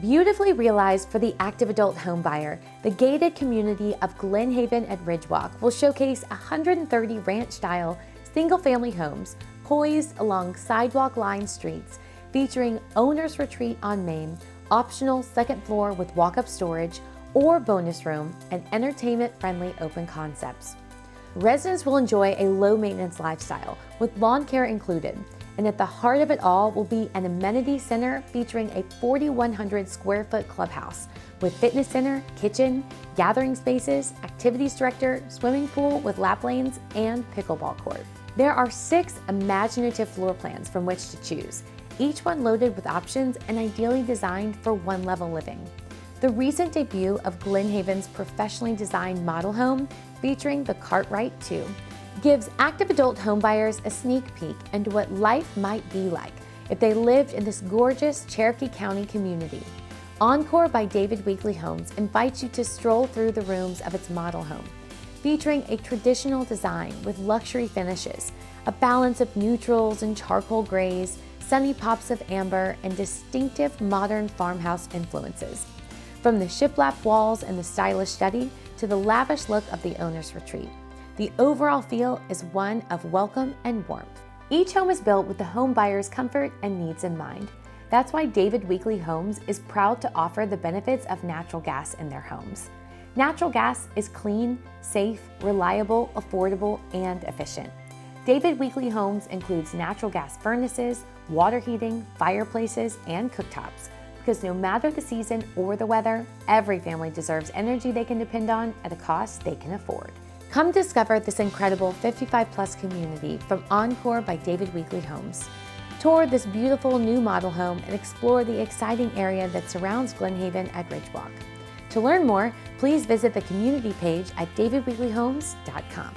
Beautifully realized for the active adult homebuyer, the gated community of Glenhaven at Ridgewalk will showcase 130 ranch-style single-family homes poised along sidewalk-lined streets, featuring owner's retreat on main, optional second floor with walk-up storage or bonus room, and entertainment-friendly open concepts. Residents will enjoy a low-maintenance lifestyle with lawn care included, and at the heart of it all will be an amenity center featuring a 4,100 square foot clubhouse with fitness center, kitchen, gathering spaces, activities director, swimming pool with lap lanes, and pickleball court. There are 6 imaginative floor plans from which to choose, each one loaded with options and ideally designed for one-level living. The recent debut of Glenhaven's professionally designed model home, featuring the Cartwright 2, gives active adult homebuyers a sneak peek into what life might be like if they lived in this gorgeous Cherokee County community. Encore by David Weekley Homes invites you to stroll through the rooms of its model home, featuring a traditional design with luxury finishes, a balance of neutrals and charcoal grays, sunny pops of amber, and distinctive modern farmhouse influences. From the shiplap walls and the stylish study to the lavish look of the owner's retreat, the overall feel is one of welcome and warmth. Each home is built with the home buyer's comfort and needs in mind. That's why David Weekley Homes is proud to offer the benefits of natural gas in their homes. Natural gas is clean, safe, reliable, affordable, and efficient. David Weekley Homes includes natural gas furnaces, water heating, fireplaces, and cooktops, because no matter the season or the weather, every family deserves energy they can depend on at a cost they can afford. Come discover this incredible 55-plus community from Encore by David Weekley Homes. Tour this beautiful new model home and explore the exciting area that surrounds Glenhaven at Ridgewalk. To learn more, please visit the community page at davidweekleyhomes.com.